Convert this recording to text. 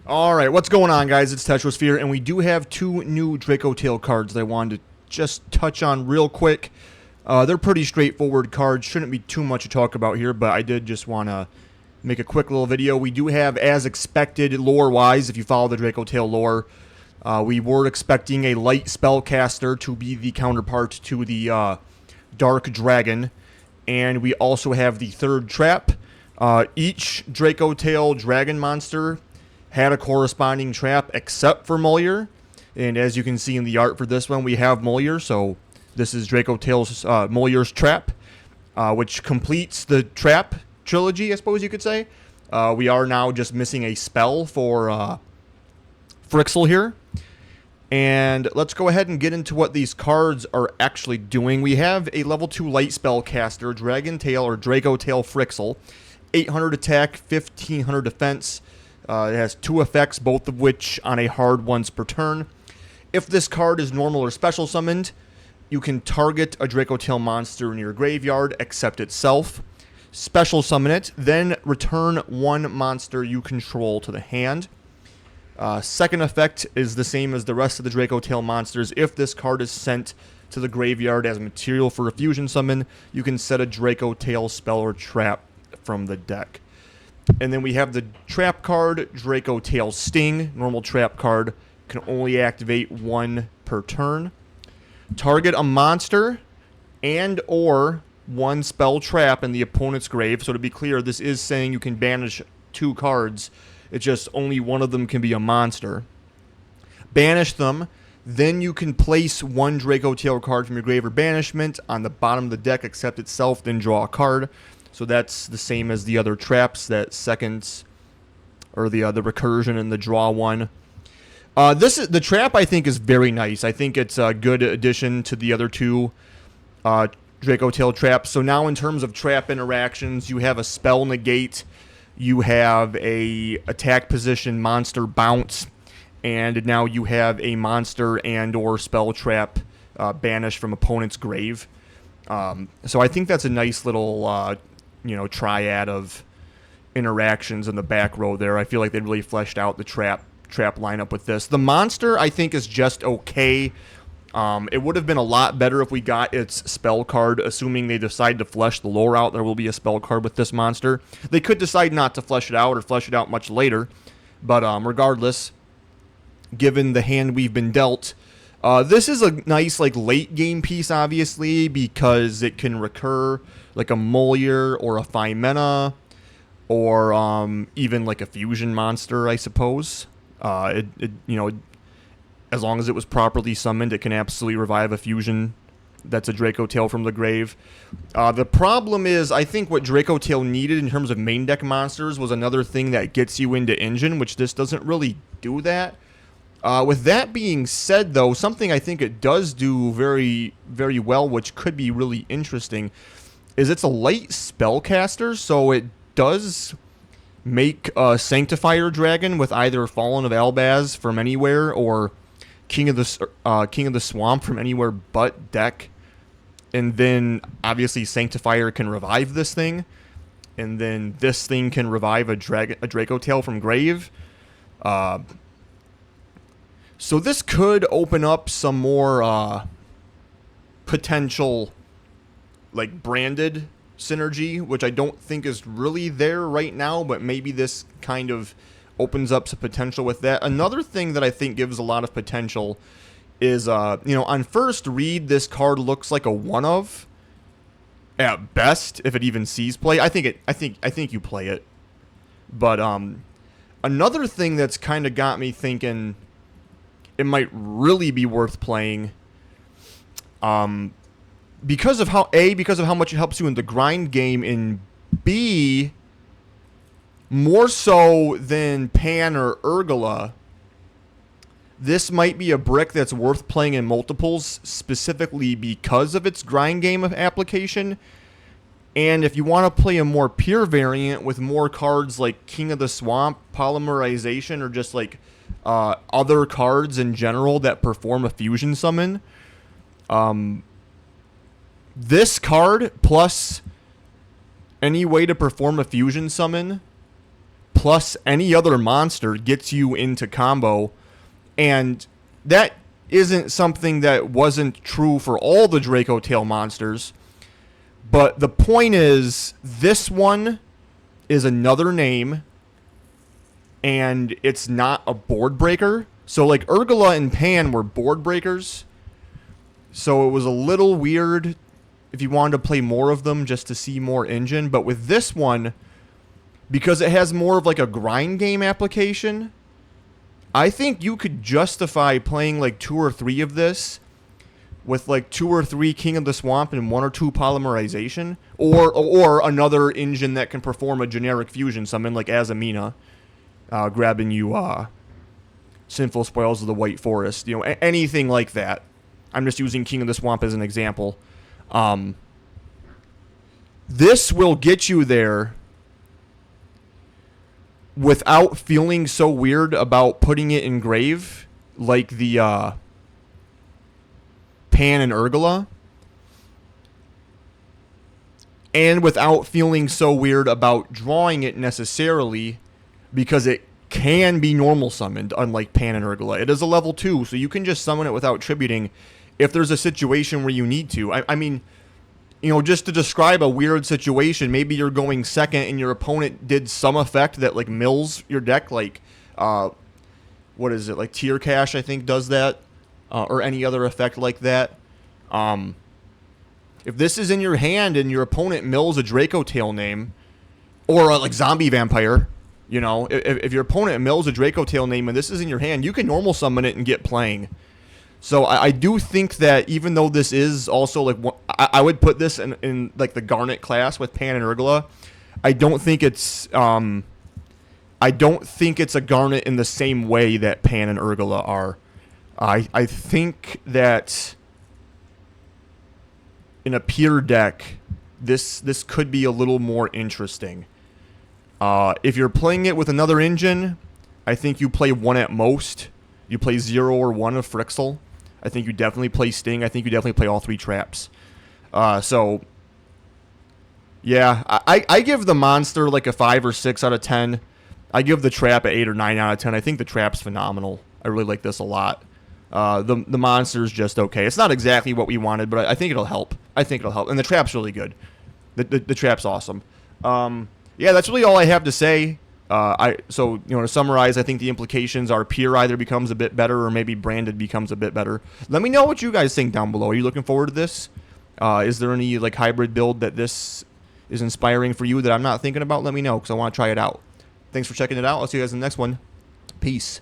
Alright, what's going on, guys? It's Tetrosphere, and we do have two new Dracotail cards that I wanted to just touch on real quick. They're pretty straightforward cards, shouldn't be too much to talk about here, but I did just want to make a quick little video. We do have, as expected, lore-wise, if you follow the Dracotail lore, we were expecting a light spellcaster to be the counterpart to the Dark Dragon, and we also have the third trap. Each Dracotail dragon monster had a corresponding trap except for Mulier, and as you can see in the art for this one, we have Mulier, so this is Dracotail's Mulier's trap, which completes the trap trilogy, I suppose you could say. We are now just missing a spell for Frixel here. And let's go ahead and get into what these cards are actually doing. We have a level 2 light spellcaster, Dragontail or Dracotail Frixel. 800 attack, 1500 defense. It has two effects, both of which on a hard once per turn. If this card is normal or special summoned, you can target a Dracotail monster in your graveyard except itself. Special summon it, then return one monster you control to the hand. Second effect is the same as the rest of the Dracotail monsters. If this card is sent to the graveyard as material for a fusion summon, you can set a Dracotail spell or trap from the deck. And then we have the trap card, Dracotail Sting. Normal trap card, can only activate one per turn. Target a monster and or one spell trap in the opponent's grave. So to be clear, this is saying you can banish two cards. It's just only one of them can be a monster. Banish them. Then you can place one Dracotail card from your grave or banishment on the bottom of the deck except itself, then draw a card. So that's the same as the other traps, that second, or the recursion and the draw one. The trap, I think, is very nice. I think it's a good addition to the other two Dracotail traps. So now in terms of trap interactions, you have a spell negate, you have a attack position monster bounce, and now you have a monster and or spell trap banished from opponent's grave. So I think that's a nice little triad of interactions in the back row there. I feel like they really fleshed out the trap lineup with this. The monster, I think, is just okay. It would have been a lot better if we got its spell card, assuming they decide to flesh the lore out. There will be a spell card with this monster. They could decide not to flesh it out or flesh it out much later, but regardless, given the hand we've been dealt, this is a nice late game piece, obviously, because it can recur like a Mulier or a Phimena, or even like a fusion monster, I suppose. As long as it was properly summoned, it can absolutely revive a fusion that's a Dracotail from the grave. The problem is, I think what Dracotail needed in terms of main deck monsters was another thing that gets you into engine, which this doesn't really do that. With that being said, though, something I think it does do very, very well, which could be really interesting, is it's a light spellcaster, so it does make a Sanctifier Dragon with either Fallen of Albaz from anywhere or King of the Swamp from anywhere but deck. And then, obviously, Sanctifier can revive this thing. And then this thing can revive a Dracotail from grave. So this could open up some more potential branded synergy, which I don't think is really there right now, but maybe this kind of opens up some potential with that. Another thing that I think gives a lot of potential is, on first read, this card looks like a one of at best, if it even sees play. I think you play it. But another thing that's kind of got me thinking it might really be worth playing, because of how much it helps you in the grind game, and B, more so than Pan or Urgula, this might be a brick that's worth playing in multiples, specifically because of its grind game of application. And if you want to play a more pure variant with more cards like King of the Swamp, Polymerization, or just other cards in general that perform a fusion summon, this card plus any way to perform a fusion summon plus any other monster gets you into combo. And that isn't something that wasn't true for all the Dracotail monsters. But the point is, this one is another name, and it's not a board breaker. So like Urgula and Pan were board breakers. So it was a little weird if you wanted to play more of them just to see more engine. But with this one, because it has more of like a grind game application, I think you could justify playing like 2 or 3 of this with like 2 or 3 King of the Swamp and 1 or 2 Polymerization, or another engine that can perform a generic fusion summon like Azamina, grabbing you Sinful Spoils of the White Forest, you know, anything like that. I'm just using King of the Swamp as an example. This will get you there without feeling so weird about putting it in grave like the Pan and Urgula, and without feeling so weird about drawing it necessarily because it can be normal summoned, unlike Pan and Urgula. It is a level 2, so you can just summon it without tributing if there's a situation where you need to. I mean, you know, just to describe a weird situation, maybe you're going second and your opponent did some effect that like mills your deck, like what is it, like Tier Cash I think does that, or any other effect like that. If this is in your hand and your opponent mills a Dracotail name, or like Zombie Vampire, you know, if your opponent mills a Dracotail name and this is in your hand, you can normal summon it and get playing. So I do think that even though this is also like, I would put this in like the Garnet class with Pan and Urgula, I don't think it's a Garnet in the same way that Pan and Urgula are. I think that in a pure deck, this could be a little more interesting. If you're playing it with another engine, I think you play 1 at most. You play 0 or 1 of Frixel. I think you definitely play Sting. I think you definitely play all 3 traps. So, yeah, I give the monster like a 5 or 6 out of 10. I give the trap an 8 or 9 out of 10. I think the trap's phenomenal. I really like this a lot. The monster's just okay. It's not exactly what we wanted, but I think it'll help. And the trap's really good. The trap's awesome. Yeah, that's really all I have to say. So, you know, to summarize, I think the implications are Pure either becomes a bit better or maybe Branded becomes a bit better. Let me know what you guys think down below. Are you looking forward to this? Is there any like hybrid build that this is inspiring for you that I'm not thinking about? Let me know because I want to try it out. Thanks for checking it out. I'll see you guys in the next one. Peace.